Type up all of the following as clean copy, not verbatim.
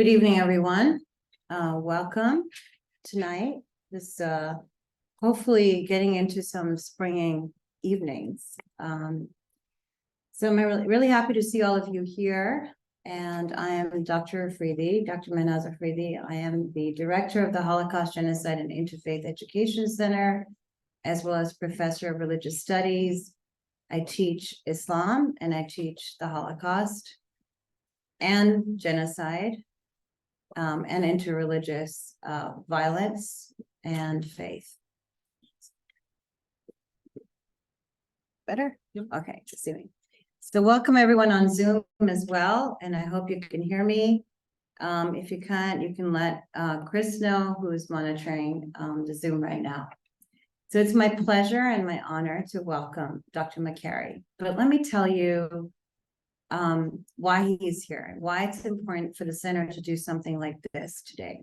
Good evening, everyone. Welcome tonight. This hopefully getting into some springing evenings. So I'm really happy to see all of you here. And I am Dr. Afridi, Dr. Manaz Afridi. I am the director of the Holocaust, Genocide, and Interfaith Education Center, as well as professor of religious studies. I teach Islam and I teach the Holocaust and genocide. And interreligious violence and faith. Better? Yep. Okay, assuming. So welcome everyone on Zoom as well, and I hope you can hear me. If you can't, you can let Chris know, who is monitoring the Zoom right now. So it's my pleasure and my honor to welcome Dr. Makari. But let me tell you why he's here, why it's important for the center to do something like this today.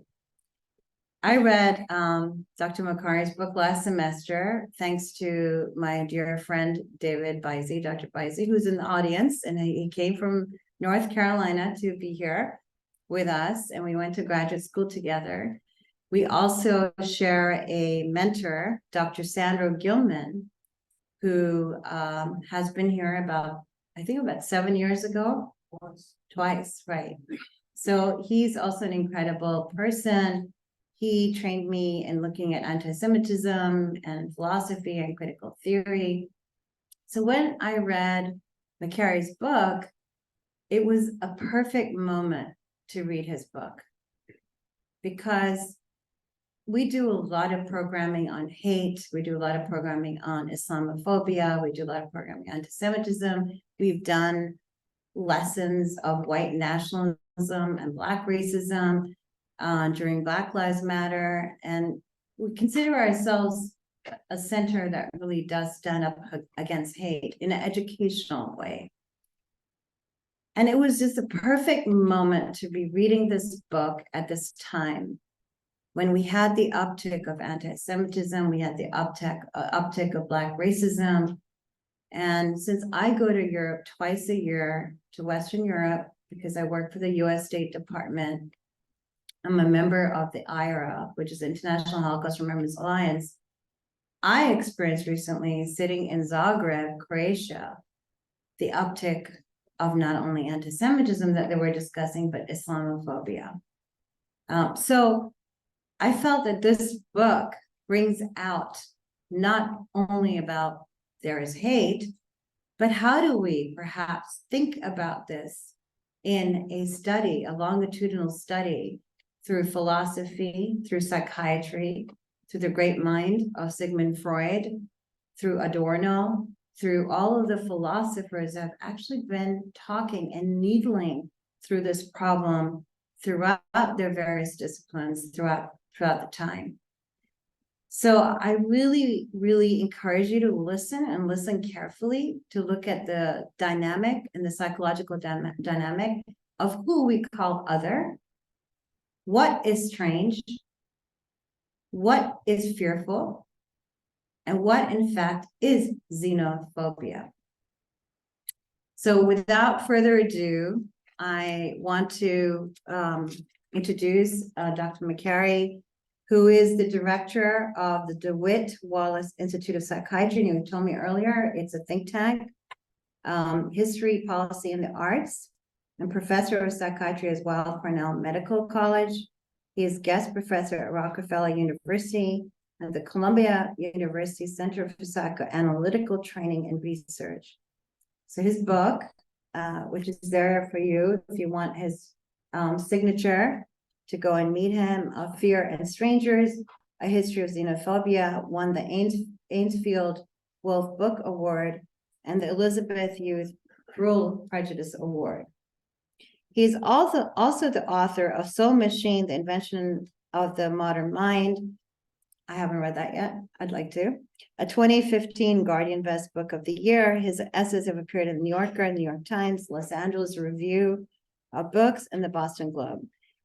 I read Dr. Makari's book last semester, thanks to my dear friend, David Bizey, Dr. Bizey, who's in the audience, and he came from North Carolina to be here with us, and we went to graduate school together. We also share a mentor, Dr. Sandro Gilman, who has been here I think about 7 years ago. Twice, right. So he's also an incredible person. He trained me in looking at anti-Semitism and philosophy and critical theory. So when I read Makari's book, it was a perfect moment to read his book, because we do a lot of programming on hate. We do a lot of programming on Islamophobia. We do a lot of programming on anti-Semitism. We've done lessons of white nationalism and Black racism during Black Lives Matter. And we consider ourselves a center that really does stand up against hate in an educational way. And it was just a perfect moment to be reading this book at this time, when we had the uptick of anti-Semitism, we had the uptick of Black racism. And since I go to Europe twice a year, to Western Europe, because I work for the US State Department, I'm a member of the IRA, which is International Holocaust Remembrance Alliance. I experienced recently, sitting in Zagreb, Croatia, the uptick of not only anti-Semitism that they were discussing, but Islamophobia. So I felt that this book brings out not only about there is hate, but how do we perhaps think about this in a study, a longitudinal study, through philosophy, through psychiatry, through the great mind of Sigmund Freud, through Adorno, through all of the philosophers that have actually been talking and needling through this problem throughout their various disciplines, throughout the time. So I really, really encourage you to listen and listen carefully, to look at the dynamic and the psychological dynamic of who we call other, what is strange, what is fearful, and what in fact is xenophobia. So without further ado, I want to introduce Dr. Makari, who is the director of the DeWitt Wallace Institute of Psychiatry. And you told me earlier, it's a think tank, history, policy, and the arts, and professor of psychiatry as well at Cornell Medical College. He is guest professor at Rockefeller University and the Columbia University Center for Psychoanalytical Training and Research. So his book, which is there for you if you want his signature to go and meet him, Fear and Strangers, A History of Xenophobia, won the Ainsfield Wolf Book Award and the Elizabeth Youth Cruel Prejudice Award. He's also the author of Soul Machine, The Invention of the Modern Mind. I haven't read that yet. I'd like to. A 2015 Guardian Best Book of the Year. His essays have appeared in the New Yorker, New York Times, Los Angeles Review of Books, and the Boston Globe.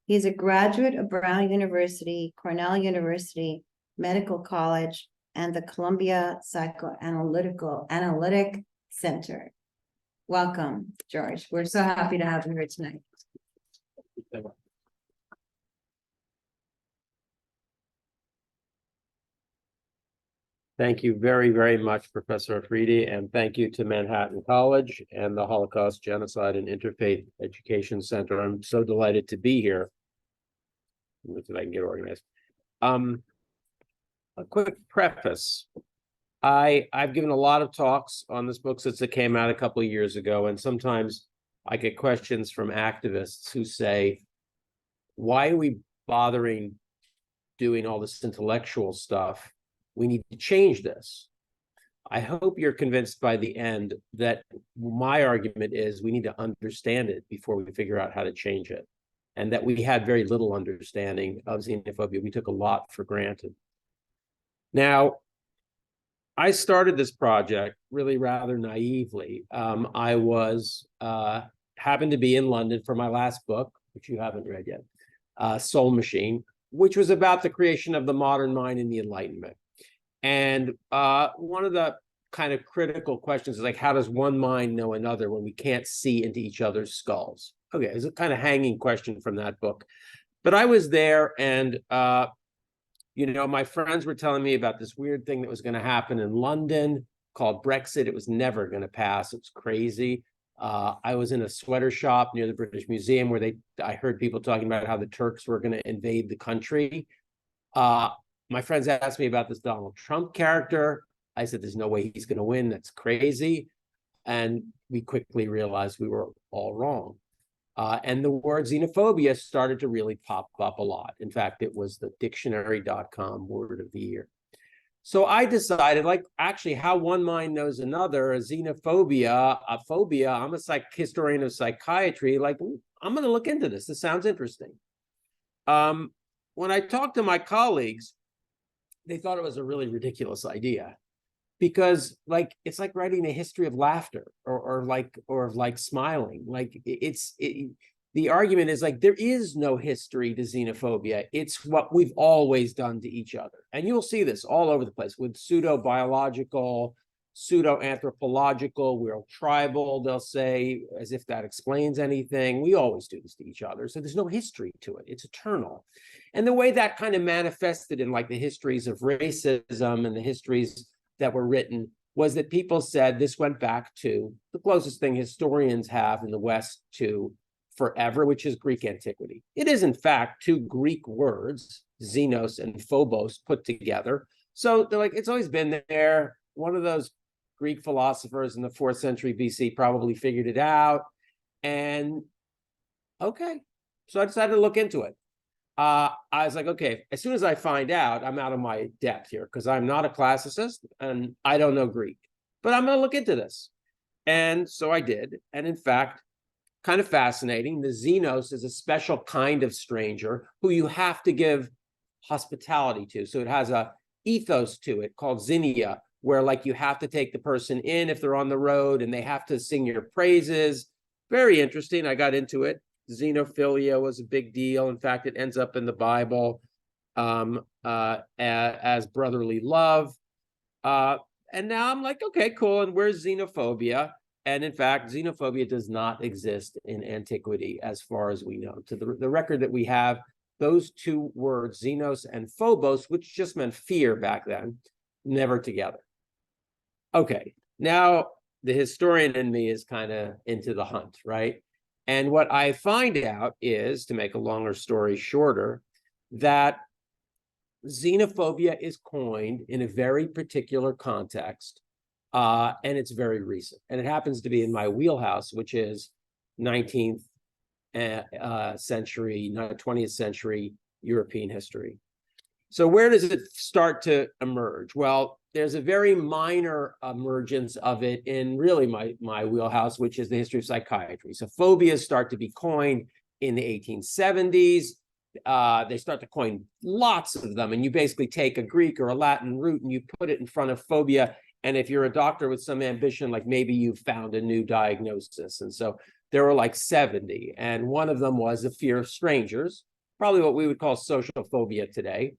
He's a graduate of Brown University, Cornell University, Medical College, and the Columbia Psychoanalytic Center. Welcome, George. We're so happy to have you here tonight. Thank you very, very much, Professor Afridi, and thank you to Manhattan College and the Holocaust, Genocide, and Interfaith Education Center. I'm so delighted to be here. Let's see if I can get organized. A quick preface. I've given a lot of talks on this book since it came out a couple of years ago, and sometimes I get questions from activists who say, why are we bothering doing all this intellectual stuff? We need to change this. I hope you're convinced by the end that my argument is we need to understand it before we figure out how to change it, and that we had very little understanding of xenophobia. We took a lot for granted. Now, I started this project really rather naively. I happened to be in London for my last book, which you haven't read yet, Soul Machine, which was about the creation of the modern mind and the Enlightenment. And one of the kind of critical questions is like, how does one mind know another when we can't see into each other's skulls? Okay, it's a kind of hanging question from that book. But I was there, and my friends were telling me about this weird thing that was going to happen in London called Brexit. It was never going to pass. It was crazy. I was in a sweater shop near the British Museum where I heard people talking about how the Turks were going to invade the country. My friends asked me about this Donald Trump character. I said, there's no way he's going to win. That's crazy. And we quickly realized we were all wrong. And the word xenophobia started to really pop up a lot. In fact, it was the dictionary.com word of the year. So I decided, actually, how one mind knows another, a xenophobia, a phobia. I'm a historian of psychiatry. I'm going to look into this. This sounds interesting. When I talked to my colleagues, they thought it was a really ridiculous idea, because it's like writing a history of laughter or smiling. The argument is there is no history to xenophobia. It's what we've always done to each other. And you'll see this all over the place with pseudo-biological, pseudo-anthropological, we're tribal, they'll say, as if that explains anything. We always do this to each other. So there's no history to it. It's eternal. And the way that kind of manifested in the histories of racism and the histories that were written was that people said this went back to the closest thing historians have in the West to forever, which is Greek antiquity. It is, in fact, two Greek words, xenos and phobos, put together. So they're it's always been there. One of those Greek philosophers in the 4th century BC probably figured it out. And okay, so I decided to look into it. I was like, okay, as soon as I find out, I'm out of my depth here because I'm not a classicist and I don't know Greek, but I'm going to look into this. And so I did. And in fact, kind of fascinating, the xenos is a special kind of stranger who you have to give hospitality to. So it has a ethos to it called xenia, where you have to take the person in if they're on the road and they have to sing your praises. Very interesting. I got into it. Xenophilia was a big deal. In fact, it ends up in the Bible as brotherly love. And now I'm like, okay, cool. And where's xenophobia? And in fact, xenophobia does not exist in antiquity, as far as we know. To the record that we have, those two words, xenos and phobos, which just meant fear back then, never together. Okay, now the historian in me is kind of into the hunt, right? And what I find out is, to make a longer story shorter, that xenophobia is coined in a very particular context, and it's very recent. And it happens to be in my wheelhouse, which is 19th century, 20th century European history. So where does it start to emerge? Well, there's a very minor emergence of it in really my wheelhouse, which is the history of psychiatry. So phobias start to be coined in the 1870s. They start to coin lots of them. And you basically take a Greek or a Latin root and you put it in front of phobia. And if you're a doctor with some ambition, maybe you've found a new diagnosis. And so there were 70. And one of them was the fear of strangers, probably what we would call social phobia today.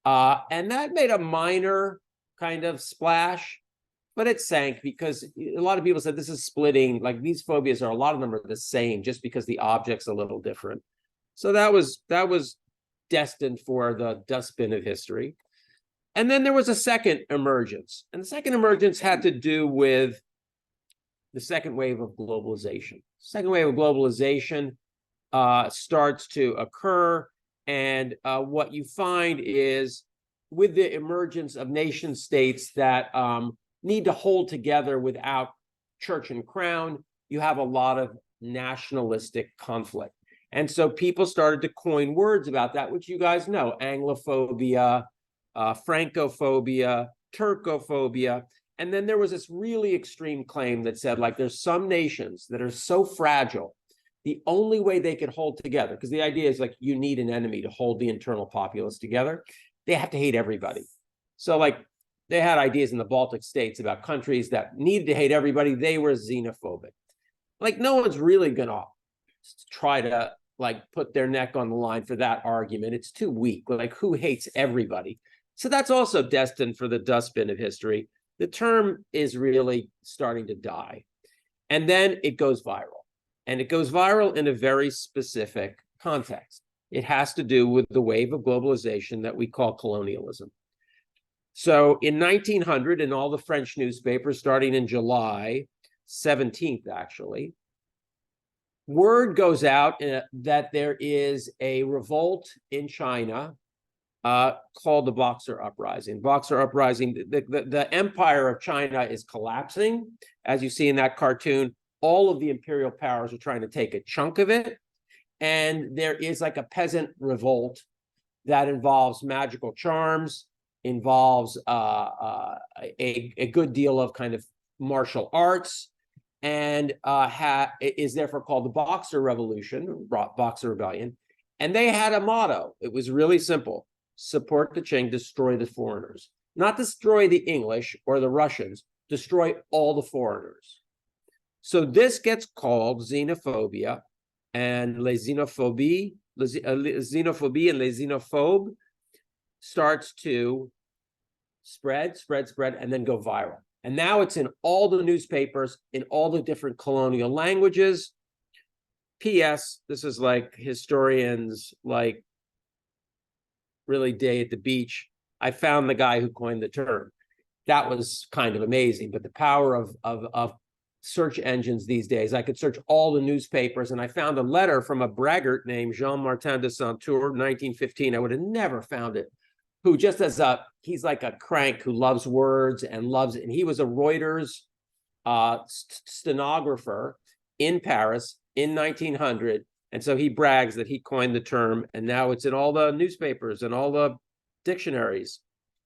And that made a minor kind of splash, but it sank because a lot of people said this is splitting. These phobias a lot of them are the same, just because the object's a little different. So that was destined for the dustbin of history. And then there was a second emergence. And the second emergence had to do with the second wave of globalization. Second wave of globalization starts to occur. And what you find is with the emergence of nation states that need to hold together without church and crown, you have a lot of nationalistic conflict. And so people started to coin words about that, which you guys know: Anglophobia, Francophobia, Turcophobia. And then there was this really extreme claim that said, like, there's some nations that are so fragile, the only way they could hold together, because the idea is like you need an enemy to hold the internal populace together, they have to hate everybody. So like they had ideas in the Baltic states about countries that needed to hate everybody. They were xenophobic. Like no one's really gonna try to like put their neck on the line for that argument. It's too weak. Like who hates everybody? So that's also destined for the dustbin of history. The term is really starting to die. And then it goes viral. And it goes viral in a very specific context. It has to do with the wave of globalization that we call colonialism. So in 1900, in all the French newspapers, starting in July 17th, actually, word goes out that there is a revolt in China called the Boxer Uprising. Boxer Uprising, the empire of China is collapsing. As you see in that cartoon, all of the imperial powers are trying to take a chunk of it. And there is like a peasant revolt that involves magical charms, involves a good deal of kind of martial arts, and is therefore called the Boxer Revolution, Boxer Rebellion. And they had a motto. It was really simple: support the Qing, destroy the foreigners. Not destroy the English or the Russians, destroy all the foreigners. So this gets called xenophobia, and les xenophobie and les xenophobes starts to spread, and then go viral. And now it's in all the newspapers, in all the different colonial languages. P.S. This is like historians like really day at the beach. I found the guy who coined the term. That was kind of amazing. But the power of search engines these days, I could search all the newspapers, and I found a letter from a braggart named Jean-Martin de Saint-Tour, 1915. I would have never found it. Who just he's like a crank who loves words and he was a Reuters stenographer in Paris in 1900. And so he brags that he coined the term, and now it's in all the newspapers and all the dictionaries.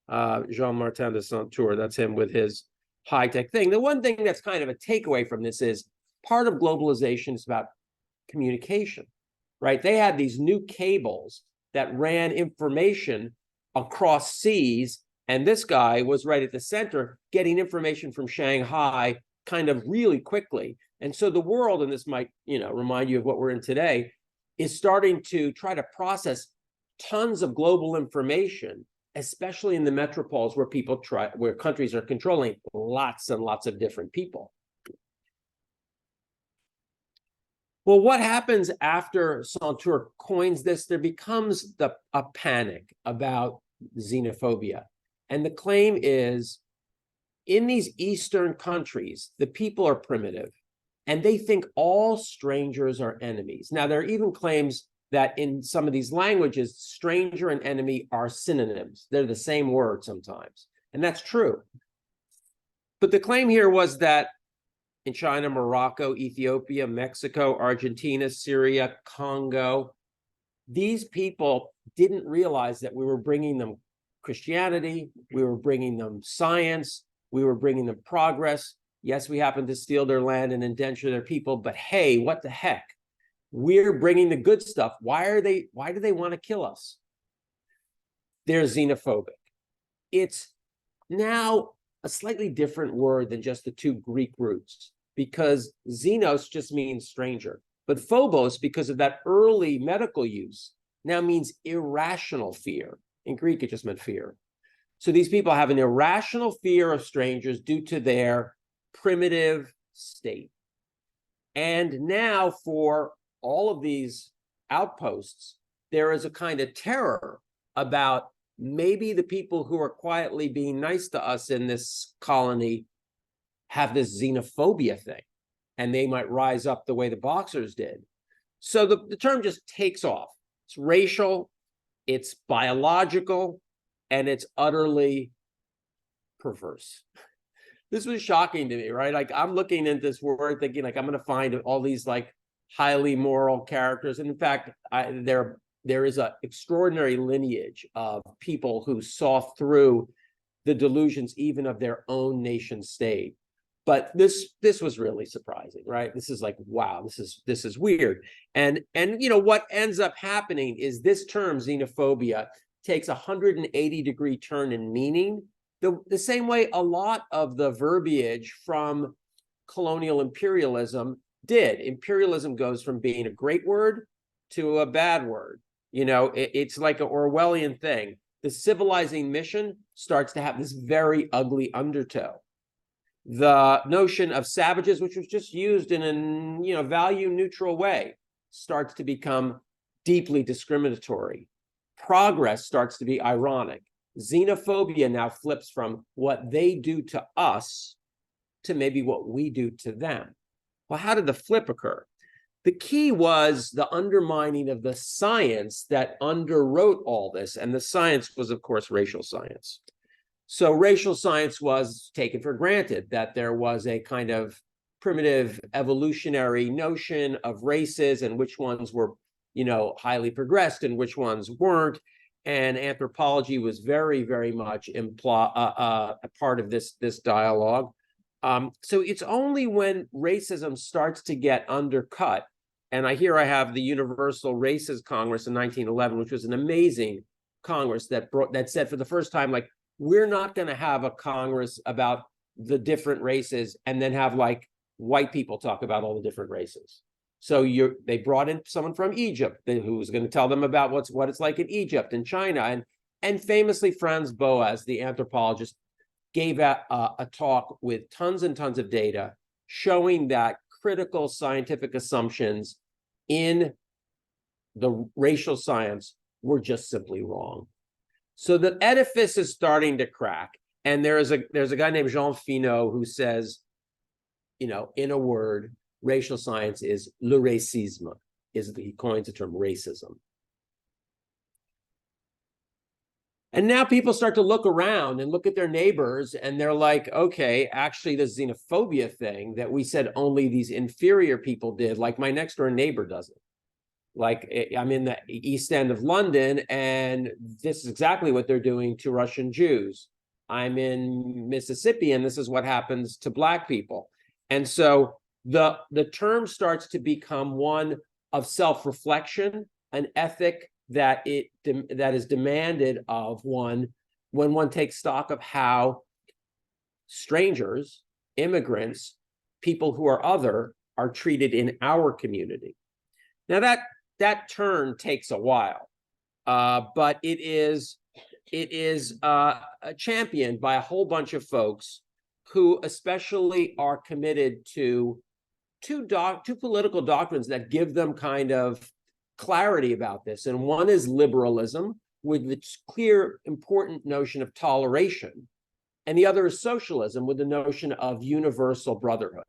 Jean-Martin de Saint-Tour, that's him with his high-tech thing. The one thing that's kind of a takeaway from this is part of globalization is about communication, right? They had these new cables that ran information across seas, and this guy was right at the center getting information from Shanghai kind of really quickly. And so the world, and this might, remind you of what we're in today, is starting to try to process tons of global information, especially in the metropoles where countries are controlling lots and lots of different people. Well, what happens after Saint-Tour coins this? There becomes a panic about xenophobia. And the claim is, in these Eastern countries, the people are primitive, and they think all strangers are enemies. Now, there are even claims that in some of these languages, stranger and enemy are synonyms. They're the same word sometimes, and that's true. But the claim here was that in China, Morocco, Ethiopia, Mexico, Argentina, Syria, Congo, these people didn't realize that we were bringing them Christianity, we were bringing them science, we were bringing them progress. Yes, we happened to steal their land and indenture their people, but hey, what the heck? We're bringing the good stuff. Why do they want to kill us? They're xenophobic. It's now a slightly different word than just the two Greek roots, because xenos just means stranger, but phobos, because of that early medical use, now means irrational fear. In Greek, it just meant fear. So these people have an irrational fear of strangers due to their primitive state. And now for all of these outposts, there is a kind of terror about maybe the people who are quietly being nice to us in this colony have this xenophobia thing, and they might rise up the way the Boxers did. So the term just takes off. It's racial, it's biological, and it's utterly perverse. This was shocking to me, right? Like, I'm looking at this word thinking, like, I'm going to find all these like highly moral characters. And in fact, there is an extraordinary lineage of people who saw through the delusions even of their own nation state. But this was really surprising, right? This is like, wow, this is weird. And what ends up happening is this term xenophobia takes a 180-degree turn in meaning, the same way a lot of the verbiage from colonial imperialism did. Imperialism goes from being a great word to a bad word. It's like an Orwellian thing. The civilizing mission starts to have this very ugly undertow. The notion of savages, which was just used in a value neutral way, starts to become deeply discriminatory. Progress starts to be ironic. Xenophobia now flips from what they do to us to maybe what we do to them. Well, how did the flip occur? The key was the undermining of the science that underwrote all this. And the science was, of course, racial science. So racial science was taken for granted, that there was a kind of primitive evolutionary notion of races and which ones were, highly progressed and which ones weren't. And anthropology was very, very much a part of this dialogue. So it's only when racism starts to get undercut, and I have the Universal Races Congress in 1911, which was an amazing Congress that said for the first time, like, we're not going to have a Congress about the different races and then have like white people talk about all the different races. So they brought in someone from Egypt who was going to tell them about what it's like in Egypt and China. And famously, Franz Boas, the anthropologist, gave a talk with tons and tons of data showing that critical scientific assumptions in the racial science were just simply wrong. So the edifice is starting to crack. And there's a guy named Jean Finot who says, in a word, racial science is le racisme, he coins the term racism. And now people start to look around and look at their neighbors, and they're like, okay, actually, the xenophobia thing that we said only these inferior people did, like my next door neighbor doesn't. Like, I'm in the East End of London, and this is exactly what they're doing to Russian Jews. I'm in Mississippi, and this is what happens to Black people. And so the term starts to become one of self-reflection, an ethic that is demanded of one when one takes stock of how strangers, immigrants, people who are other are treated in our community. Now that turn takes a while, but it is championed by a whole bunch of folks who especially are committed to two political doctrines that give them kind of clarity about this. And one is liberalism, with its clear, important notion of toleration. And the other is socialism, with the notion of universal brotherhood.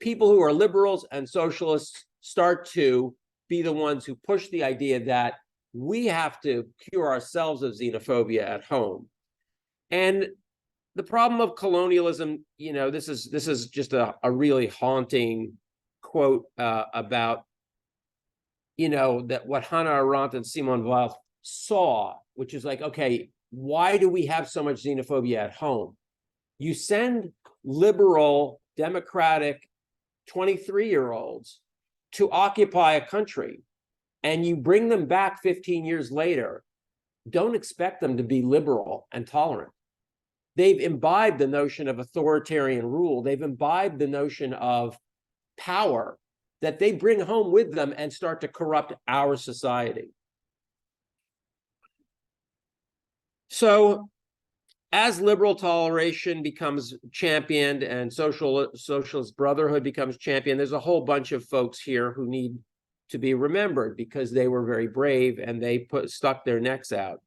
People who are liberals and socialists start to be the ones who push the idea that we have to cure ourselves of xenophobia at home. And the problem of colonialism, this is just a really haunting quote about, that what Hannah Arendt and Simone Weil saw, which is like, okay, why do we have so much xenophobia at home? You send liberal, democratic 23-year-olds to occupy a country, and you bring them back 15 years later. Don't expect them to be liberal and tolerant. They've imbibed the notion of authoritarian rule. They've imbibed the notion of power that they bring home with them and start to corrupt our society. So as liberal toleration becomes championed and socialist brotherhood becomes championed, there's a whole bunch of folks here who need to be remembered because they were very brave and they stuck their necks out.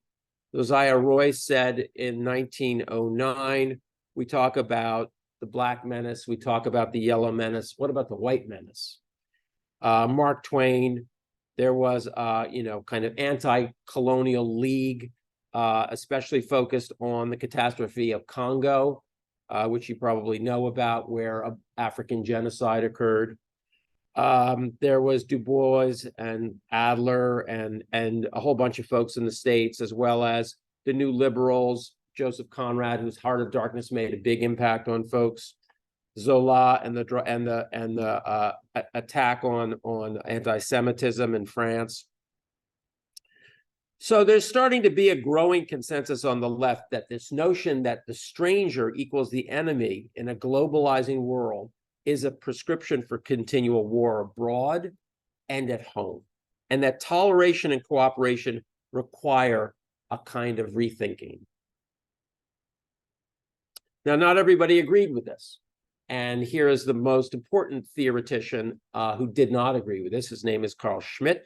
Josiah Royce said in 1909, we talk about the Black Menace, we talk about the Yellow Menace. What about the White Menace? Mark Twain, there was, kind of anti-colonial league, especially focused on the catastrophe of Congo, which you probably know about, where an African genocide occurred. There was Du Bois and Adler and a whole bunch of folks in the States, as well as the New Liberals, Joseph Conrad, whose Heart of Darkness made a big impact on folks, Zola and the attack on anti-Semitism in France. So there's starting to be a growing consensus on the left that this notion that the stranger equals the enemy in a globalizing world is a prescription for continual war abroad and at home, and that toleration and cooperation require a kind of rethinking. Now, not everybody agreed with this. And here is the most important theoretician who did not agree with this. His name is Carl Schmitt.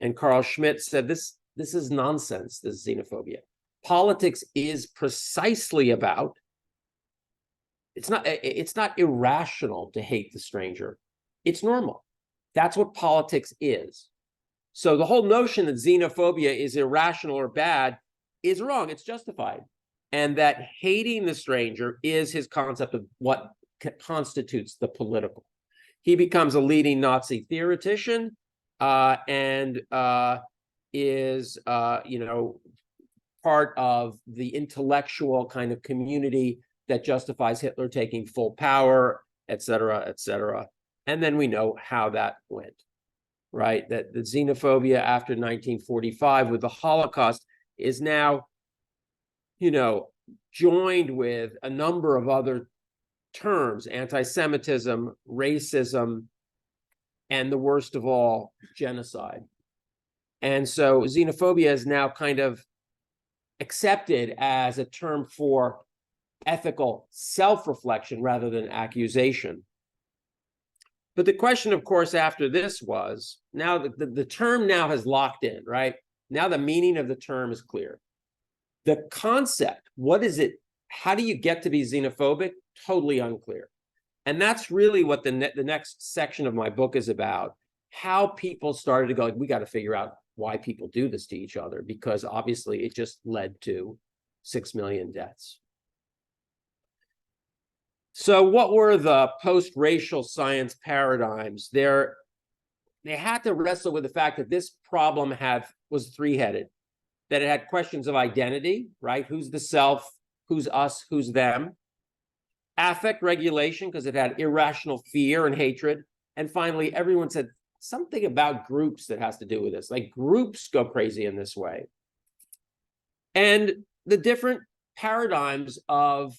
And Carl Schmitt said, this is nonsense, this xenophobia. Politics is precisely about, it's not irrational to hate the stranger. It's normal. That's what politics is. So the whole notion that xenophobia is irrational or bad is wrong. It's justified. And that hating the stranger is his concept of what constitutes the political. He becomes a leading Nazi theoretician and is, part of the intellectual kind of community that justifies Hitler taking full power, et cetera, et cetera. And then we know how that went, right? That the xenophobia after 1945 with the Holocaust is now, joined with a number of other terms, anti-Semitism, racism, and the worst of all, genocide. And so xenophobia is now kind of accepted as a term for ethical self-reflection rather than accusation. But the question, of course, after this was, now the term now has locked in, right? Now the meaning of the term is clear. The concept, what is it? How do you get to be xenophobic? Totally unclear. And that's really what the next section of my book is about. How people started to go, we got to figure out why people do this to each other, because obviously it just led to 6 million deaths. So what were the post-racial science paradigms? They had to wrestle with the fact that this problem was three-headed, that it had questions of identity, right? Who's the self, who's us, who's them? Affect regulation, because it had irrational fear and hatred. And finally, everyone said something about groups that has to do with this, like groups go crazy in this way. And the different paradigms of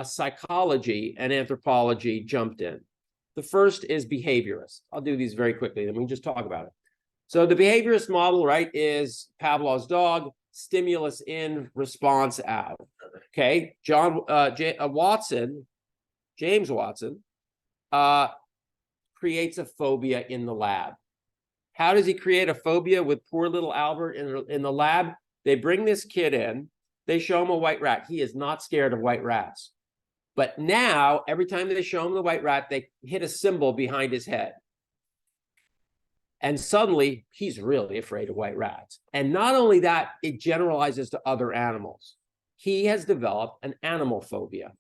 psychology and anthropology jumped in. The first is behaviorist. I'll do these very quickly, then we can just talk about it. So the behaviorist model, right, is Pavlov's dog, stimulus in, response out. Okay, James Watson, creates a phobia in the lab. How does he create a phobia with poor little Albert in the lab? They bring this kid in, they show him a white rat. He is not scared of white rats. But now, every time they show him the white rat, they hit a symbol behind his head. And suddenly, he's really afraid of white rats. And not only that, it generalizes to other animals. He has developed an animal phobia.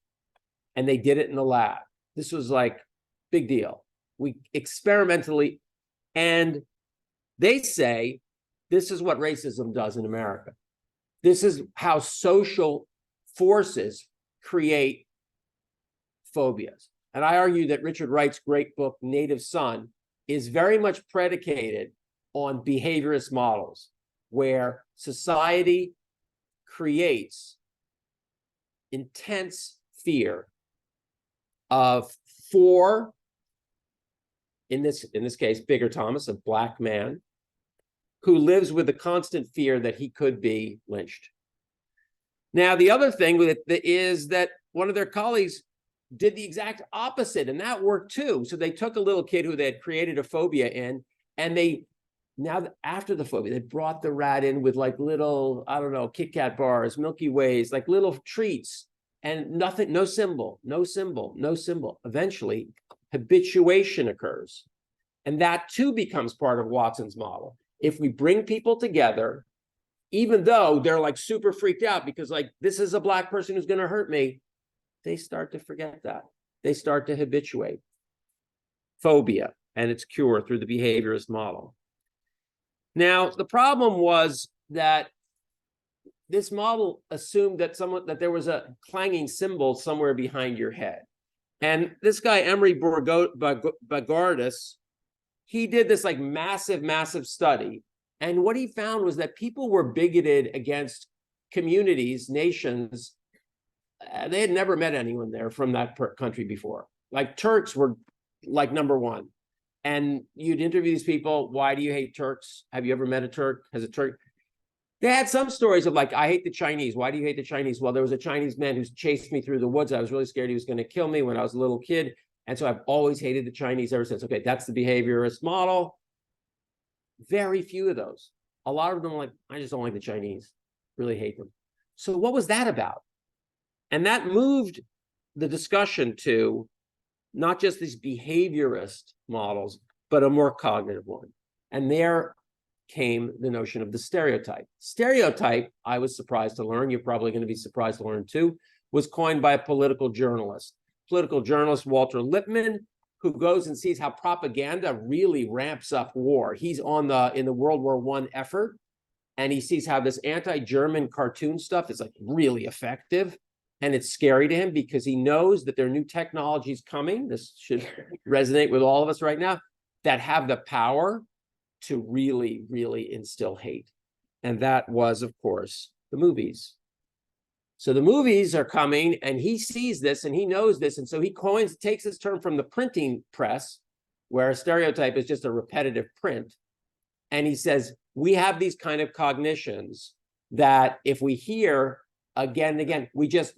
And they did it in the lab. This was like, big deal. We experimentally, and they say, this is what racism does in America. This is how social forces create phobias. And I argue that Richard Wright's great book, Native Son, is very much predicated on behaviorist models, where society creates intense fear for, in this case, Bigger Thomas, a Black man, who lives with the constant fear that he could be lynched. Now, the other thing is that one of their colleagues did the exact opposite, and that worked too. So they took a little kid who they had created a phobia in, and they Now, after the phobia, they brought the rat in with like little, I don't know, Kit Kat bars, Milky Ways, like little treats, and nothing, no symbol, no symbol, no symbol. Eventually, habituation occurs. And that too becomes part of Watson's model. If we bring people together, even though they're like super freaked out because like, this is a Black person who's going to hurt me, they start to forget that. They start to habituate. Phobia and its cure through the behaviorist model. Now, the problem was that this model assumed that there was a clanging cymbal somewhere behind your head. And this guy, Emery Bagardis, he did this like massive study. And what he found was that people were bigoted against communities, nations. They had never met anyone there from that country before. Like Turks were like number one. And you'd interview these people. Why do you hate Turks? Have you ever met a Turk? Has a Turk? They had some stories of like, I hate the Chinese. Why do you hate the Chinese? Well, there was a Chinese man who chased me through the woods. I was really scared he was going to kill me when I was a little kid. And so I've always hated the Chinese ever since. Okay, that's the behaviorist model. Very few of those. A lot of them are like, I just don't like the Chinese. Really hate them. So what was that about? And that moved the discussion to not just these behaviorist models, but a more cognitive one. And there came the notion of the stereotype. Stereotype, I was surprised to learn, you're probably going to be surprised to learn too, was coined by a political journalist. Political journalist Walter Lippmann, who goes and sees how propaganda really ramps up war. He's in the World War I effort, and he sees how this anti-German cartoon stuff is like really effective. And it's scary to him because he knows that there are new technologies coming. This should resonate with all of us right now that have the power to really, really instill hate. And that was, of course, the movies. So the movies are coming and he sees this and he knows this. And so he takes this term from the printing press, where a stereotype is just a repetitive print. And he says, we have these kind of cognitions that if we hear again and again, we just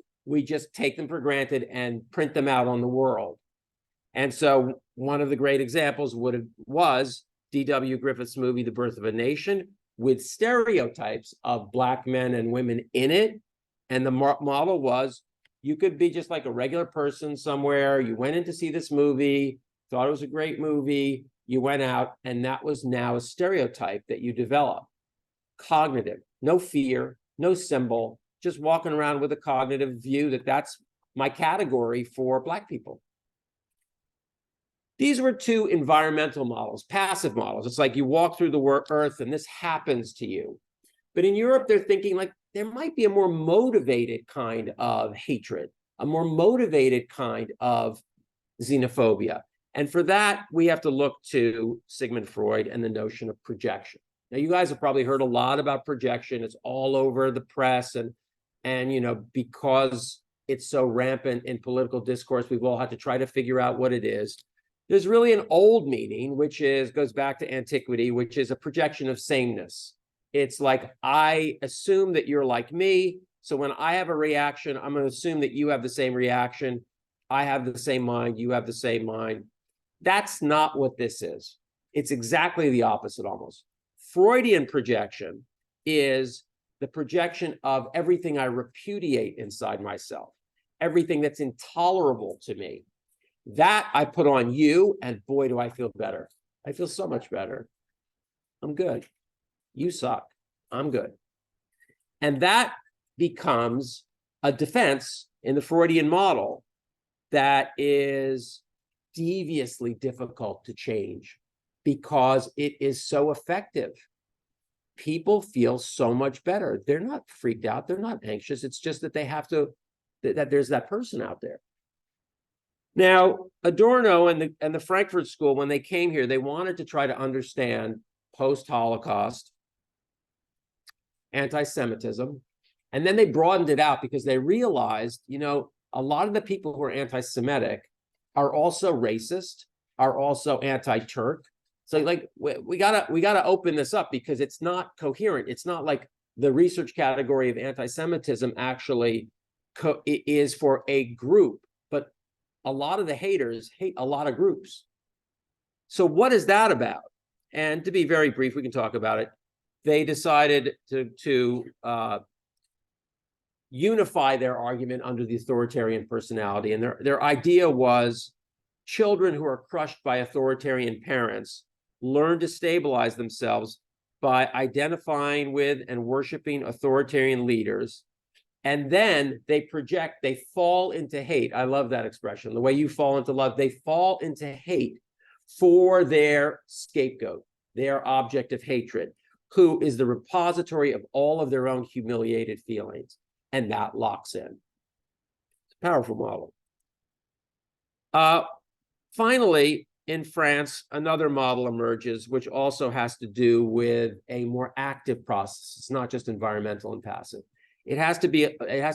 take them for granted and print them out on the world. And so one of the great examples was D.W. Griffith's movie, The Birth of a Nation, with stereotypes of Black men and women in it. And the model was, you could be just like a regular person somewhere. You went in to see this movie, thought it was a great movie. You went out, and that was now a stereotype that you develop. Cognitive, no fear, no symbol, just walking around with a cognitive view that that's my category for Black people. These were two environmental models, passive models. It's like you walk through the earth and this happens to you. But in Europe, they're thinking like there might be a more motivated kind of hatred, a more motivated kind of xenophobia. And for that, we have to look to Sigmund Freud and the notion of projection. Now, you guys have probably heard a lot about projection. It's all over the press. And you know, because it's so rampant in political discourse, we've all had to try to figure out what it is. There's really an old meaning, which goes back to antiquity, which is a projection of sameness. It's like, I assume that you're like me. So when I have a reaction, I'm going to assume that you have the same reaction. I have the same mind. You have the same mind. That's not what this is. It's exactly the opposite almost. Freudian projection is the projection of everything I repudiate inside myself, everything that's intolerable to me. That I put on you, and boy, do I feel better. I feel so much better. I'm good. You suck. I'm good. And that becomes a defense in the Freudian model that is deviously difficult to change because it is so effective. People feel so much better. They're not freaked out. They're not anxious. It's just that they have to, that there's that person out there. Now, Adorno and the Frankfurt School, when they came here, they wanted to try to understand post-Holocaust anti-Semitism. And then they broadened it out because they realized, you know, a lot of the people who are anti-Semitic are also racist, are also anti-Turk. So like we gotta open this up because it's not coherent. It's not like the research category of anti-Semitism actually is for a group, but a lot of the haters hate a lot of groups. So what is that about? And to be very brief, we can talk about it. They decided to unify their argument under the authoritarian personality. And their idea was children who are crushed by authoritarian parents learn to stabilize themselves by identifying with and worshiping authoritarian leaders. And then they fall into hate. I love that expression. The way you fall into love, they fall into hate for their scapegoat, their object of hatred, who is the repository of all of their own humiliated feelings. And that locks in. It's a powerful model. Finally, in France, another model emerges, which also has to do with a more active process. It's not just environmental and passive. It has to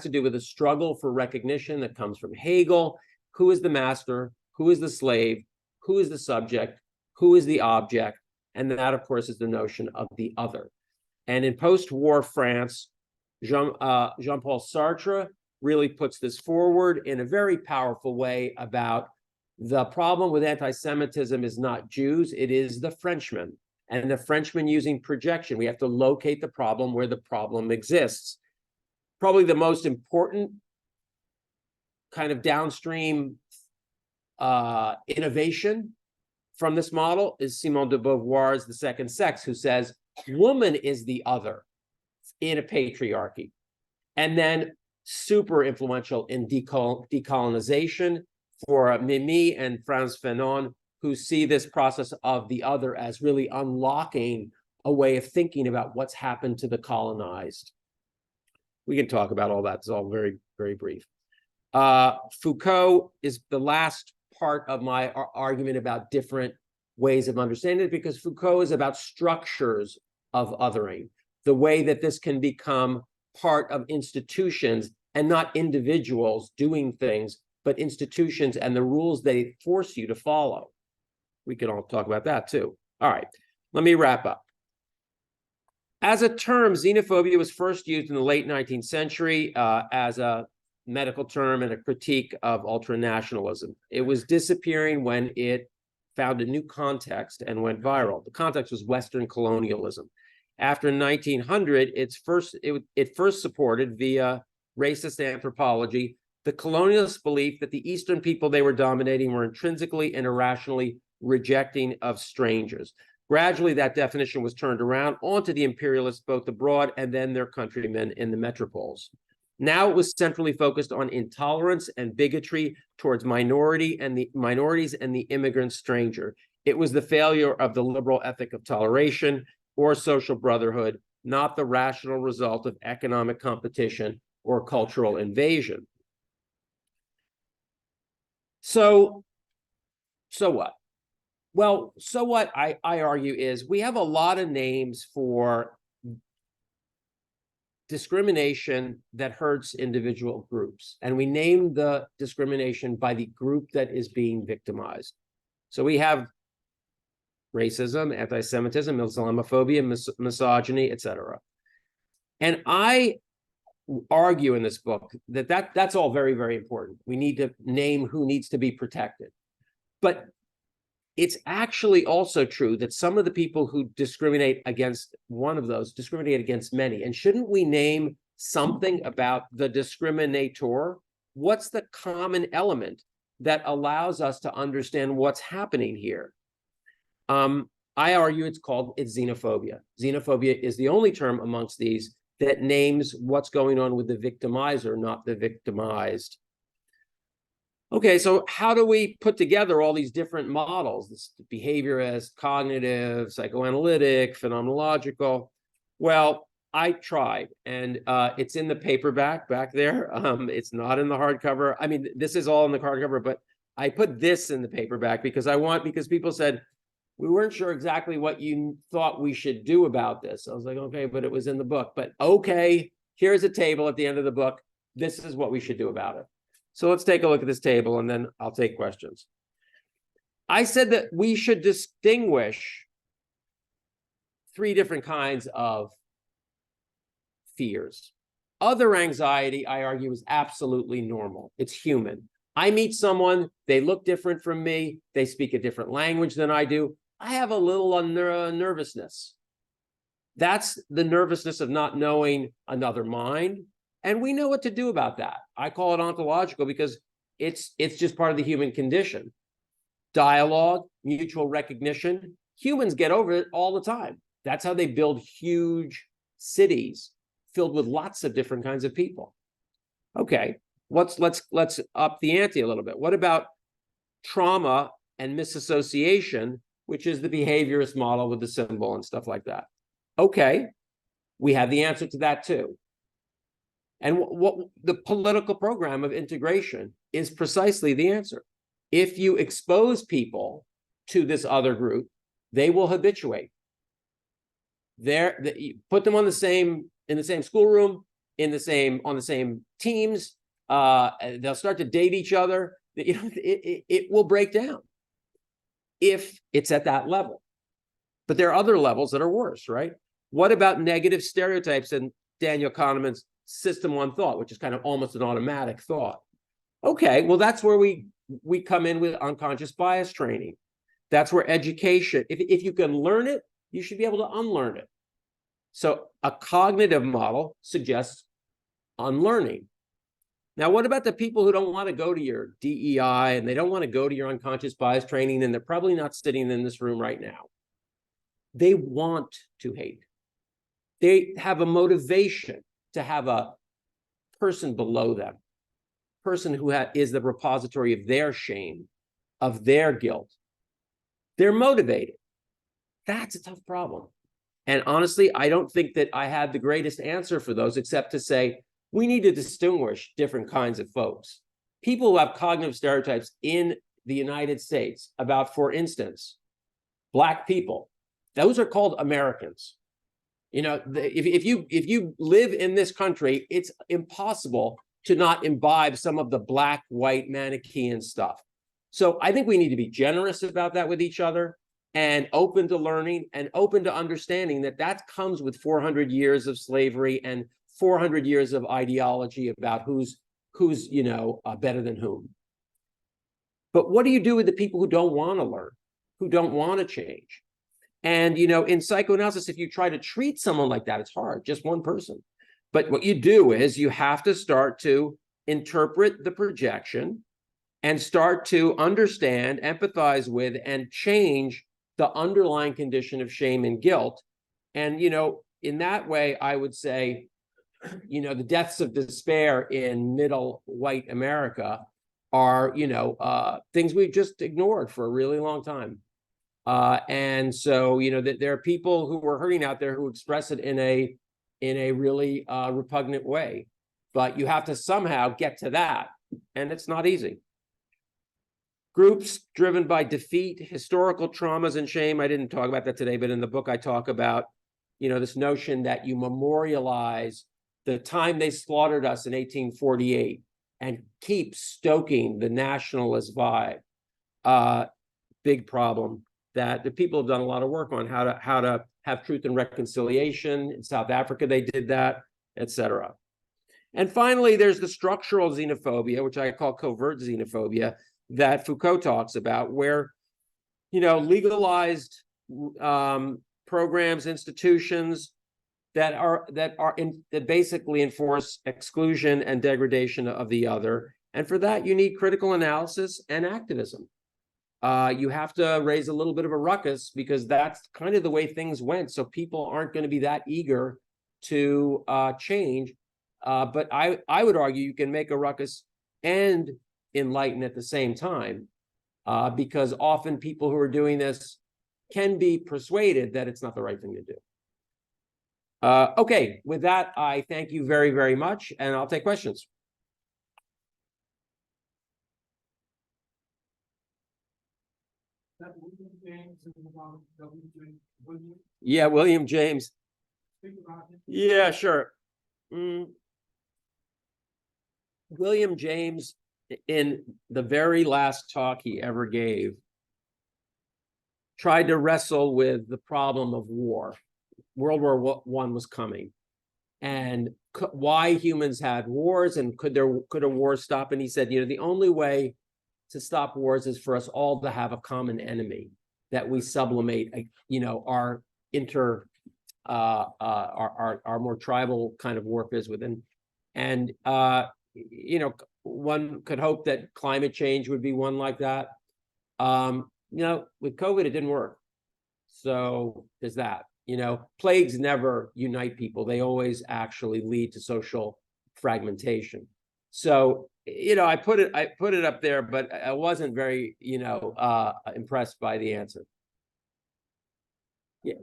do with a struggle for recognition that comes from Hegel. Who is the master? Who is the slave? Who is the subject? Who is the object? And that, of course, is the notion of the other. And in post-war France, Jean-Paul Sartre really puts this forward in a very powerful way about the problem with anti-Semitism is not Jews, it is the Frenchmen. And the Frenchmen using projection. We have to locate the problem where the problem exists. Probably the most important kind of downstream innovation from this model is Simone de Beauvoir's The Second Sex, who says woman is the other in a patriarchy. And then super influential in decolonization for Mimi and Frantz Fanon, who see this process of the other as really unlocking a way of thinking about what's happened to the colonized. We can talk about all that. It's all very, very brief. Foucault is the last part of my argument about different ways of understanding it, because Foucault is about structures of othering, the way that this can become part of institutions and not individuals doing things, but institutions and the rules they force you to follow. We can all talk about that too. All right, let me wrap up. As a term, xenophobia was first used in the late 19th century as a medical term and a critique of ultranationalism. It was disappearing when it found a new context and went viral. The context was Western colonialism. After 1900, it first supported via racist anthropology the colonialist belief that the Eastern people they were dominating were intrinsically and irrationally rejecting of strangers. Gradually, that definition was turned around onto the imperialists, both abroad and then their countrymen in the metropoles. Now it was centrally focused on intolerance and bigotry towards minorities and the immigrant stranger. It was the failure of the liberal ethic of toleration or social brotherhood, not the rational result of economic competition or cultural invasion. So what? Well, so what I argue is we have a lot of names for discrimination that hurts individual groups, and we name the discrimination by the group that is being victimized. So we have racism, anti-Semitism, Islamophobia, misogyny, etc. And I argue in this book that's all very, very important. We need to name who needs to be protected. But it's actually also true that some of the people who discriminate against one of those discriminate against many. And shouldn't we name something about the discriminator? What's the common element that allows us to understand what's happening here? I argue it's xenophobia. Xenophobia is the only term amongst these that names what's going on with the victimizer, not the victimized. Okay, so how do we put together all these different models? This behaviorist, cognitive, psychoanalytic, phenomenological. Well, I tried, and it's in the paperback back there. It's not in the hardcover. I mean, this is all in the hardcover, but I put this in the paperback because people said, we weren't sure exactly what you thought we should do about this. I was like, okay, but it was in the book. But okay, here's a table at the end of the book. This is what we should do about it. So let's take a look at this table, and then I'll take questions. I said that we should distinguish three different kinds of fears. Other anxiety, I argue, is absolutely normal. It's human. I meet someone, they look different from me, they speak a different language than I do. I have a little nervousness. That's the nervousness of not knowing another mind. And we know what to do about that. I call it ontological because it's just part of the human condition. Dialogue, mutual recognition. Humans get over it all the time. That's how they build huge cities filled with lots of different kinds of people. Okay, let's up the ante a little bit. What about trauma and misassociation, which is the behaviorist model with the symbol and stuff like that? Okay, we have the answer to that too. And what the political program of integration is precisely the answer. If you expose people to this other group, they will habituate. Put them in the same schoolroom, on the same teams. They'll start to date each other. It will break down if it's at that level. But there are other levels that are worse, right? What about negative stereotypes and Daniel Kahneman's System 1 thought, which is kind of almost an automatic thought? Okay, well, that's where we come in with unconscious bias training. That's where education, if you can learn it, you should be able to unlearn it. So a cognitive model suggests unlearning. Now, what about the people who don't want to go to your DEI and they don't want to go to your unconscious bias training, and they're probably not sitting in this room right now? They want to hate. They have a motivation to have a person below them, person who is the repository of their shame, of their guilt. They're motivated. That's a tough problem. And honestly, I don't think that I had the greatest answer for those, except to say, we need to distinguish different kinds of folks. People who have cognitive stereotypes in the United States about, for instance, Black people, those are called Americans. If you live in this country, it's impossible to not imbibe some of the Black, white, Manichaean stuff. So I think we need to be generous about that with each other, and open to learning and open to understanding that comes with 400 years of slavery and 400 years of ideology about who's better than whom. But what do you do with the people who don't want to learn, who don't want to change? And, in psychoanalysis, if you try to treat someone like that, it's hard, just one person. But what you do is you have to start to interpret the projection and start to understand, empathize with, and change the underlying condition of shame and guilt. And, in that way, I would say, the deaths of despair in middle white America are, things we've just ignored for a really long time. And so, there are people who are hurting out there who express it in a really repugnant way. But you have to somehow get to that, and it's not easy. Groups driven by defeat, historical traumas, and shame. I didn't talk about that today, but in the book I talk about, this notion that you memorialize the time they slaughtered us in 1848 and keep stoking the nationalist vibe. Big problem that the people have done a lot of work on, how to have truth and reconciliation. In South Africa, they did that, etc. And finally, there's the structural xenophobia, which I call covert xenophobia, that Foucault talks about, where, legalized programs, institutions that basically enforce exclusion and degradation of the other. And for that, you need critical analysis and activism. You have to raise a little bit of a ruckus, because that's kind of the way things went. So people aren't going to be that eager to change. But I would argue you can make a ruckus and enlighten at the same time, because often people who are doing this can be persuaded that it's not the right thing to do. Okay, with that, I thank you very, very much, and I'll take questions. Yeah, William James. Yeah, sure. William James, in the very last talk he ever gave, tried to wrestle with the problem of war. World War I was coming, and why humans had wars, and could a war stop? And he said, the only way to stop wars is for us all to have a common enemy. that we sublimate, our our more tribal kind of warfares within. And, one could hope that climate change would be one like that. With COVID, it didn't work. So there's that. Plagues never unite people. They always actually lead to social fragmentation. So, I put it up there, but I wasn't very, impressed by the answer. Yeah.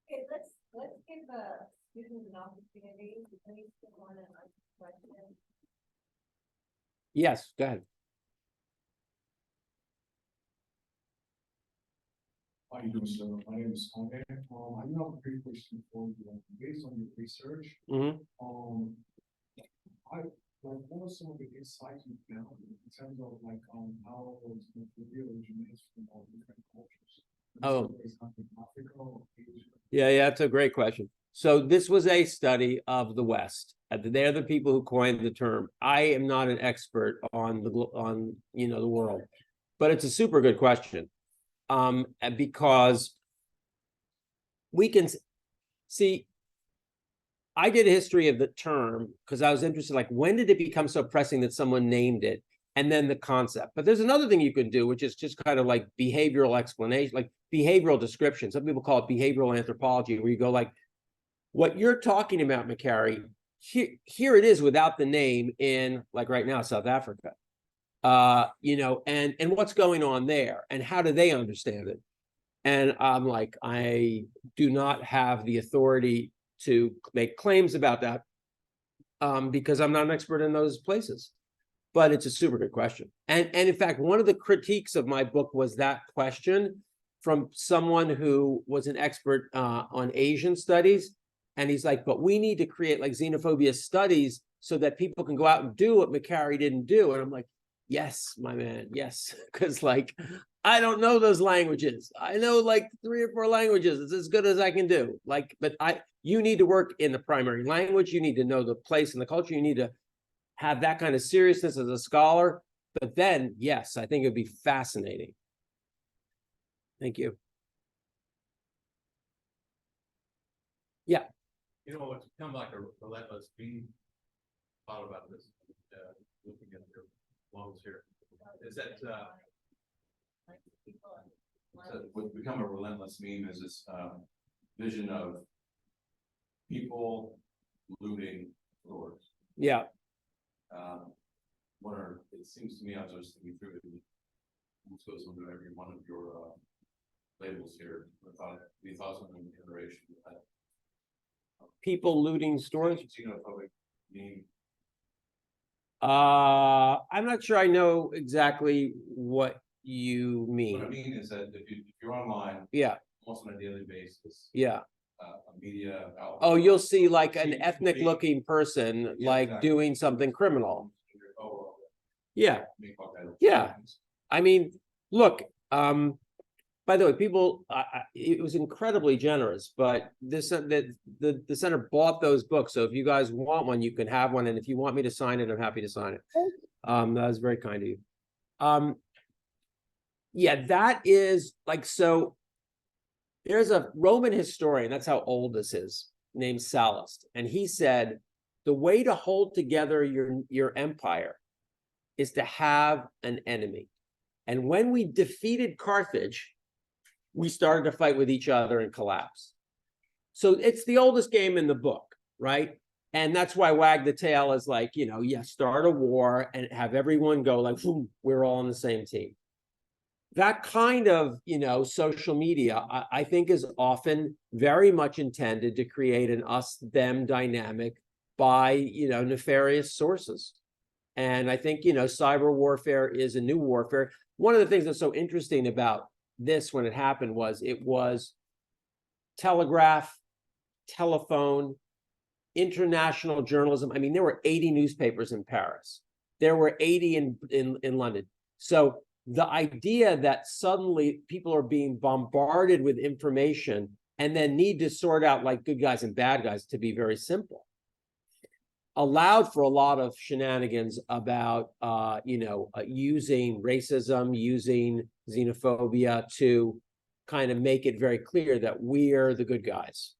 Okay, let's give students an opportunity to please want to ask a question. Yes, go ahead. How you doing, sir? My name is Conrad. I have a brief question for you. Based on your research, what are some of the insights you found in terms of how xenophobia originates from all different cultures? Oh. Africa or Asia? Yeah, that's a great question. So this was a study of the West. They're the people who coined the term. I am not an expert on the world, but it's a super good question. Because we can see, I did a history of the term because I was interested, like, when did it become so pressing that someone named it, and then the concept. But there's another thing you can do, which is just kind of like behavioral explanation, like behavioral description. Some people call it behavioral anthropology, where you go like, what you're talking about, Makari, here it is without the name in, like right now, South Africa. And what's going on there, and how do they understand it? And I'm like, I do not have the authority to make claims about that, because I'm not an expert in those places. But it's a super good question. And in fact, one of the critiques of my book was that question from someone who was an expert on Asian studies. And he's like, but we need to create like xenophobia studies so that people can go out and do what Makari didn't do. And I'm like, yes, my man, yes. Because like, I don't know those languages. I know like 3 or 4 languages. It's as good as I can do. Like, but you need to work in the primary language. You need to know the place and the culture. You need to have that kind of seriousness as a scholar. But then, yes, I think it'd be fascinating. Thank you. Yeah. It's become like a relentless being. Thought about this, looking at your loans here. Is that what's become a relentless meme is this vision of people looting stores. Yeah. It seems to me, I was just thinking through it, this goes into every one of your labels here. We thought something in iteration with that. People looting stores. Xenophobic meme. I'm not sure I know exactly what you mean. What I mean is that if you're online, yeah, almost on a daily basis, yeah. A media outlet. Oh, you'll see like an ethnic looking person like exactly. doing something criminal. Oh, Yeah. Yeah. I mean, look, by the way, people, it was incredibly generous, but the center bought those books. So if you guys want one, you can have one. And if you want me to sign it, I'm happy to sign it. That was very kind of you. Yeah, that is like, so there's a Roman historian, that's how old this is, named Sallust. And he said, the way to hold together your empire is to have an enemy. And when we defeated Carthage, we started to fight with each other and collapse. So it's the oldest game in the book, right? And that's why Wag the Tail is like, start a war and have everyone go like, we're all on the same team. That kind of, social media, I think is often very much intended to create an us-them dynamic by, nefarious sources. And I think, cyber warfare is a new warfare. One of the things that's so interesting about this when it happened was it was telegraph, telephone, international journalism. I mean, there were 80 newspapers in Paris. There were 80 in London. So the idea that suddenly people are being bombarded with information and then need to sort out like good guys and bad guys, to be very simple, allowed for a lot of shenanigans about, using racism, using xenophobia to kind of make it very clear that we're the good guys.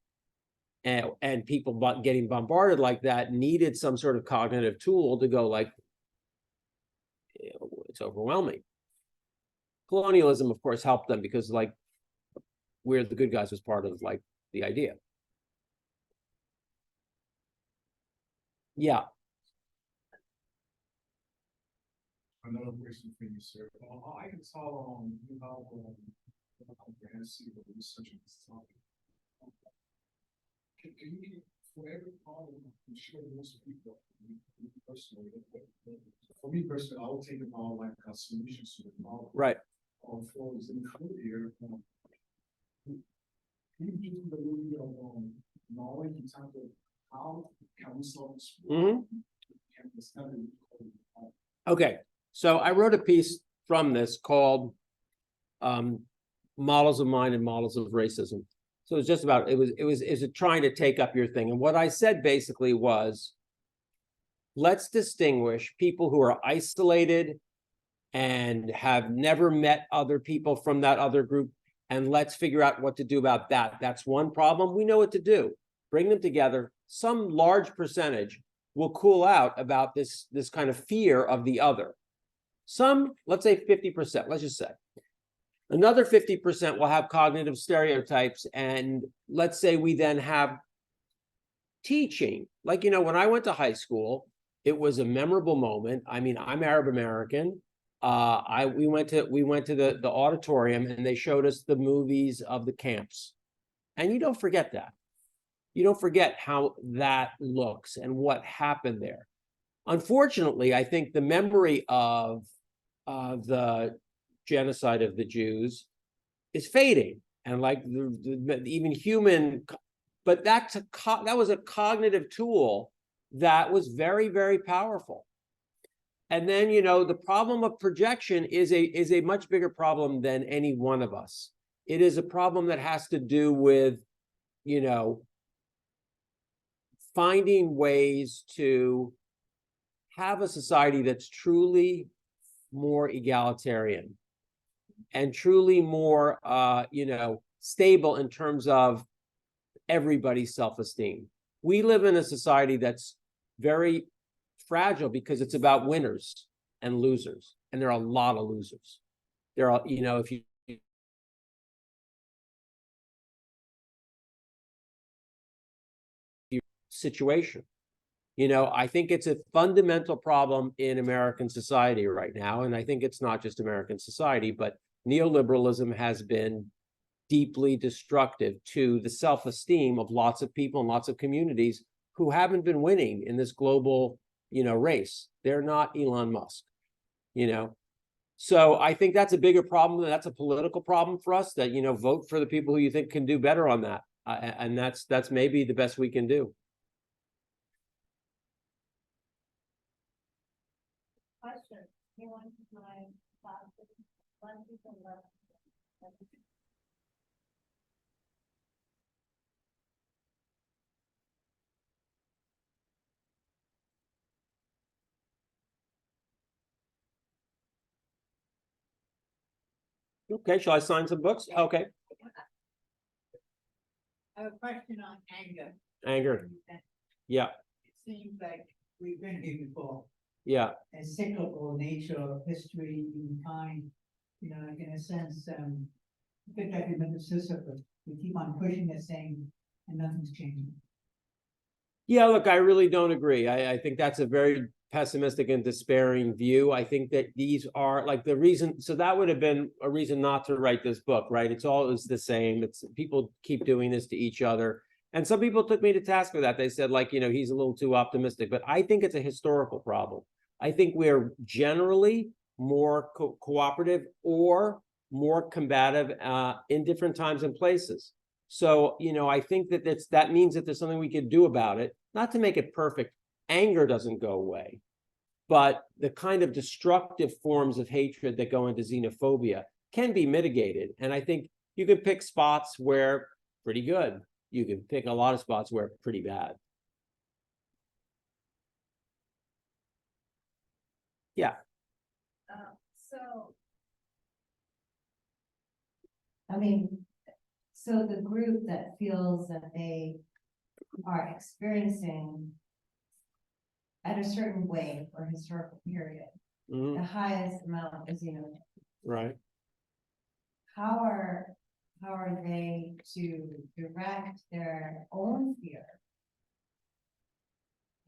And people getting bombarded like that needed some sort of cognitive tool to go like, it's overwhelming. Colonialism, of course, helped them because like, we're the good guys was part of like the idea. Yeah. Another question for you, sir. I can tell you have comprehensive research on this topic. Can you, for every problem, I'm sure most people, personally, for me personally, I will think about like a solution to the problem. Right. For Xenophobia, can you give me a little bit of knowledge in terms of how can we solve this problem? Can we study it? Okay. So I wrote a piece from this called Models of Mind and Models of Racism. So it's just about, it was trying to take up your thing. And what I said basically was, let's distinguish people who are isolated and have never met other people from that other group, and let's figure out what to do about that. That's one problem. We know what to do. Bring them together. Some large percentage will cool out about this kind of fear of the other. Some, let's say 50%, let's just say. Another 50% will have cognitive stereotypes, and let's say we then have teaching. Like, when I went to high school, it was a memorable moment. I mean, I'm Arab American. We went to the auditorium, and they showed us the movies of the camps. And you don't forget that. You don't forget how that looks and what happened there. Unfortunately, I think the memory of the genocide of the Jews is fading, and like even human, but that was a cognitive tool that was very, very powerful. And then, the problem of projection is a much bigger problem than any one of us. It is a problem that has to do with, finding ways to have a society that's truly more egalitarian and truly more, stable in terms of everybody's self-esteem. We live in a society that's very fragile because it's about winners and losers, and there are a lot of losers. There are, if you situation, I think it's a fundamental problem in American society right now, and I think it's not just American society, but neoliberalism has been deeply destructive to the self-esteem of lots of people and lots of communities who haven't been winning in this global, race. They're not Elon Musk, So I think that's a bigger problem. That's a political problem for us, that, vote for the people who you think can do better on that. And that's maybe the best we can do. Question. You want my class? Okay, shall I sign some books? Okay. I have a question on anger. Anger. Yeah. It seems like we've been here before. Yeah. A cyclical nature of history, humankind, like in a sense, a bit like a Sisyphus. We keep on pushing this thing and nothing's changing. Yeah, look, I really don't agree. I think that's a very pessimistic and despairing view. I think that these are like the reason. So that would have been a reason not to write this book, right? It's always the same. It's people keep doing this to each other. And some people took me to task for that. They said, like, he's a little too optimistic, but I think it's a historical problem. I think we're generally more cooperative or more combative in different times and places. So, I think that means that there's something we could do about it, not to make it perfect. Anger doesn't go away, but the kind of destructive forms of hatred that go into xenophobia can be mitigated. And I think you can pick spots where pretty good. You can pick a lot of spots where pretty bad. Yeah. So. I mean, so the group that feels that they are experiencing at a certain wave or historical period, Mhm. the highest amount of xenophobia. Right. How are they to direct their own fear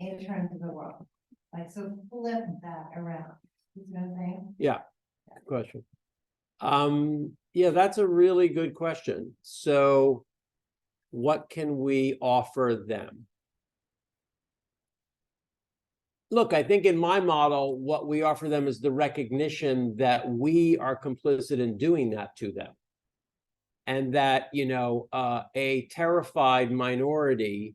in terms of the world? Like, so flip that around, you know what I'm saying? Yeah, good question. Yeah, that's a really good question. So what can we offer them? Look, I think in my model, what we offer them is the recognition that we are complicit in doing that to them. And that, a terrified minority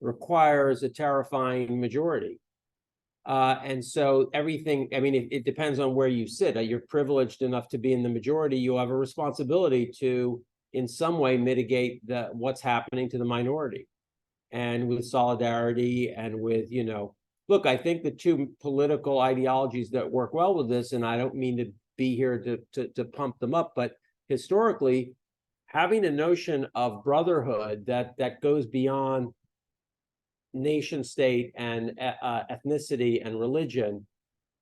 requires a terrifying majority. And so everything, I mean, it depends on where you sit. You're privileged enough to be in the majority. You have a responsibility to, in some way, mitigate what's happening to the minority. And with solidarity and with, look, I think the two political ideologies that work well with this, and I don't mean to be here to pump them up, but historically, having a notion of brotherhood that goes beyond nation state and ethnicity and religion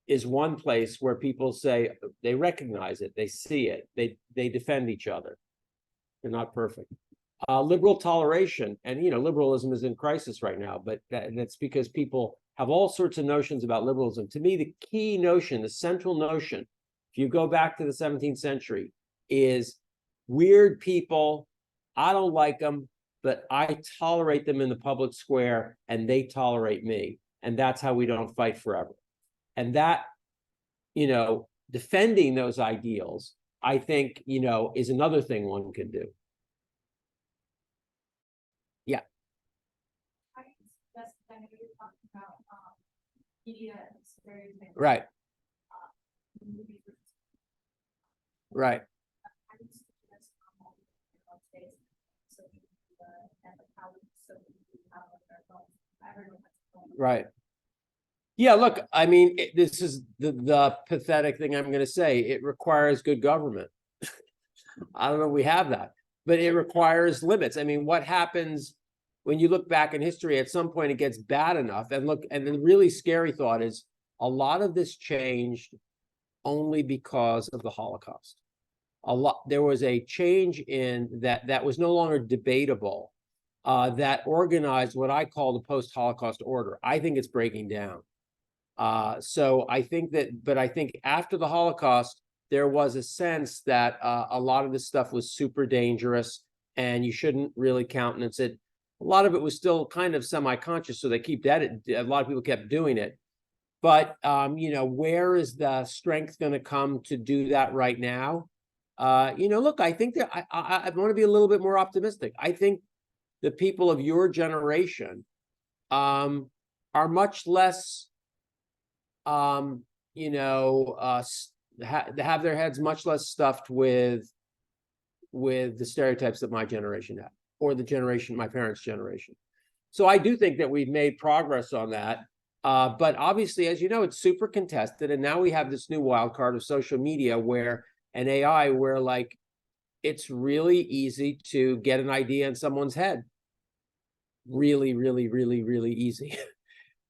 is one place where people say they recognize it, they see it, they defend each other. They're not perfect. Liberal toleration, and liberalism is in crisis right now, but that's because people have all sorts of notions about liberalism. To me, the key notion, the central notion, if you go back to the 17th century, is weird people. I don't like them, but I tolerate them in the public square and they tolerate me. And that's how we don't fight forever. And that, defending those ideals, I think, is another thing one can do. Yeah. Right. Right. Right. Yeah, look, I mean, this is the pathetic thing I'm going to say. It requires good government. I don't know if we have that, but it requires limits. I mean, what happens when you look back in history, at some point it gets bad enough. And look, and the really scary thought is a lot of this changed only because of the Holocaust. There was a change in that was no longer debatable, that organized what I call the post-Holocaust order. I think it's breaking down. So I think but I think after the Holocaust, there was a sense that a lot of this stuff was super dangerous and you shouldn't really countenance it. A lot of it was still kind of semi-conscious, so they keep at it. A lot of people kept doing it. But, where is the strength going to come to do that right now? Look, I think that I want to be a little bit more optimistic. I think the people of your generation are much less, have their heads much less stuffed with the stereotypes that my generation had, or my parents' generation. So I do think that we've made progress on that. But obviously, as you know, it's super contested. And now we have this new wild card of social media and AI, where like, it's really easy to get an idea in someone's head. Really, really, really, really easy.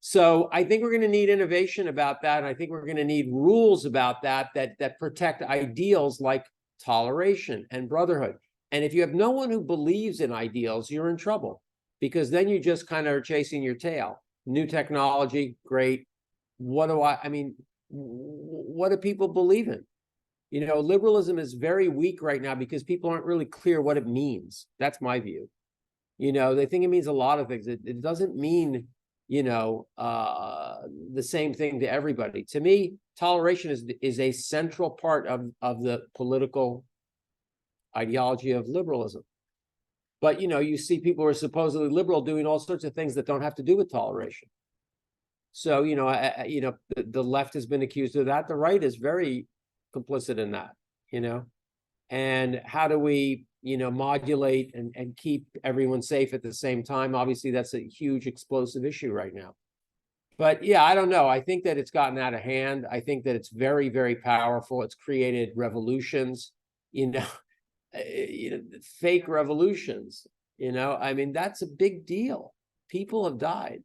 So I think we're going to need innovation about that. And I think we're going to need rules about that protect ideals like toleration and brotherhood. And if you have no one who believes in ideals, you're in trouble, because then you just kind of are chasing your tail. New technology, great. What do people believe in? Liberalism is very weak right now because people aren't really clear what it means. That's my view. They think it means a lot of things. It doesn't mean, the same thing to everybody. To me, toleration is a central part of the political ideology of liberalism. But, you see people who are supposedly liberal doing all sorts of things that don't have to do with toleration. So, the left has been accused of that. The right is very complicit in that, and how do we, modulate and keep everyone safe at the same time? Obviously, that's a huge explosive issue right now. But yeah, I don't know. I think that it's gotten out of hand. I think that it's very, very powerful. It's created revolutions, you know, fake revolutions, I mean, that's a big deal. People have died.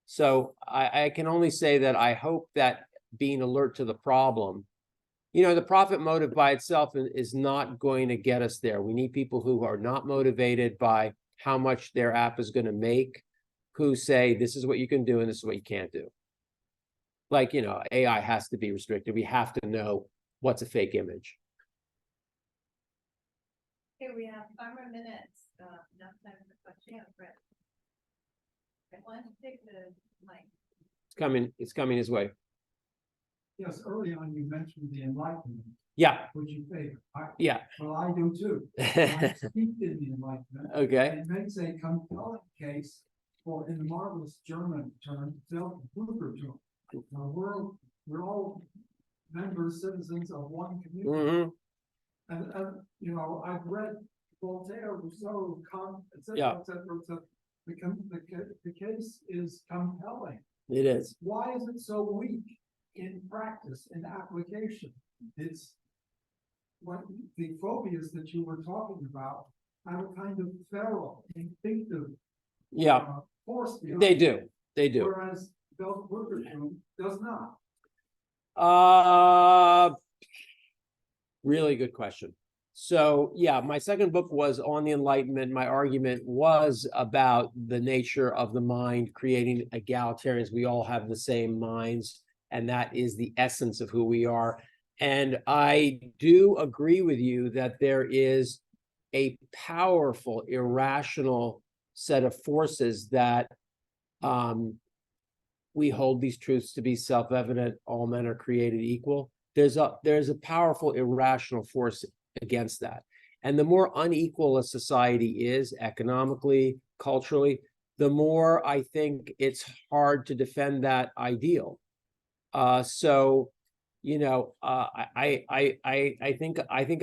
So I can only say that I hope that being alert to the problem, the profit motive by itself is not going to get us there. We need people who are not motivated by how much their app is going to make, who say, this is what you can do and this is what you can't do. Like, AI has to be restricted. We have to know what's a fake image. Okay, we have 5 more minutes, enough time for question. Why don't you take the mic? It's coming his way. Yes, early on you mentioned the Enlightenment, Yeah, which you favor. yeah. Well, I do too. I speak in the Enlightenment. Okay. It makes a compelling case for, in the marvelous German term, Selbstbürgertum. We're all members, citizens of one community. And I've read Voltaire, Rousseau, Kant, et cetera, et cetera, et cetera. The case is compelling. It is. Why is it so weak in practice, in application? It's what the phobias that you were talking about have a kind of feral, instinctive force behind They it, do. They do. whereas Selbstbürgertum does not. Really good question. So yeah, my second book was on the Enlightenment. My argument was about the nature of the mind, creating egalitarians. We all have the same minds, and that is the essence of who we are. And I do agree with you that there is a powerful, irrational set of forces that we hold these truths to be self-evident. All men are created equal. There's a powerful irrational force against that. And the more unequal a society is economically, culturally, the more I think it's hard to defend that ideal. I think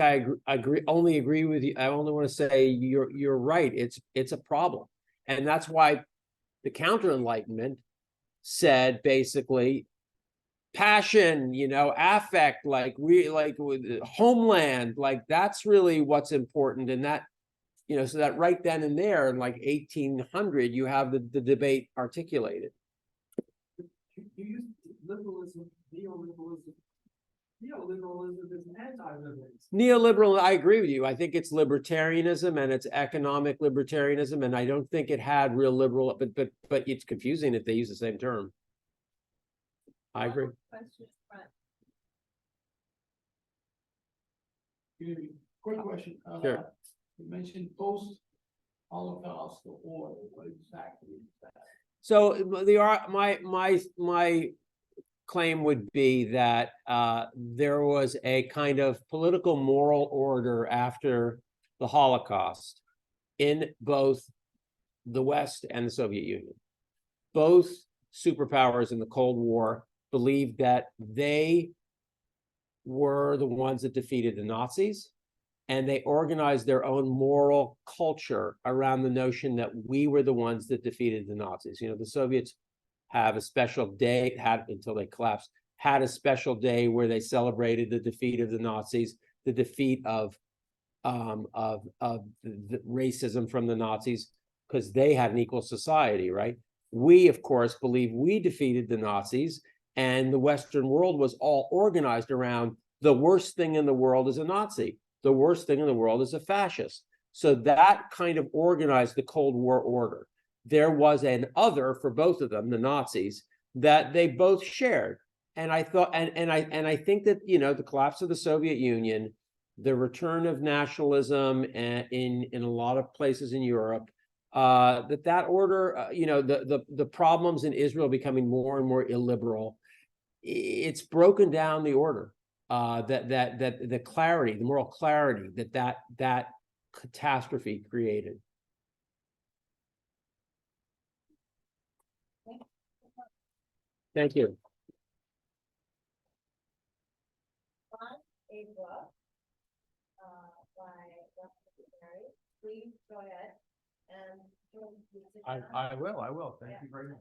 I agree with you. I only want to say you're right. It's a problem. And that's why the counter-enlightenment said basically passion, affect, like with homeland, like that's really what's important. And that, so that right then and there in like 1800, you have the debate articulated. You use liberalism, neoliberalism. Neoliberalism is anti-liberalism. Neoliberal, I agree with you. I think it's libertarianism and it's economic libertarianism, and I don't think it had real liberal, but it's confusing if they use the same term. I agree. Quick question. Sure. You mentioned post-Holocaust order. What exactly is that? So my claim would be that there was a kind of political moral order after the Holocaust in both the West and the Soviet Union. Both superpowers in the Cold War believed that they were the ones that defeated the Nazis, and they organized their own moral culture around the notion that we were the ones that defeated the Nazis. The Soviets have a special day, had until they collapsed, had a special day where they celebrated the defeat of the Nazis, the defeat of the racism from the Nazis, because they had an equal society, right? We, of course, believe we defeated the Nazis, and the Western world was all organized around the worst thing in the world is a Nazi. The worst thing in the world is a fascist. So that kind of organized the Cold War order. There was an other for both of them, the Nazis, that they both shared. And I thought, and I think that, the collapse of the Soviet Union, the return of nationalism in a lot of places in Europe, that order, the problems in Israel becoming more and more illiberal, it's broken down the order. That the clarity, the moral clarity that catastrophe created. Thank you. A book by Makari. Please go ahead and I will. Thank you very much.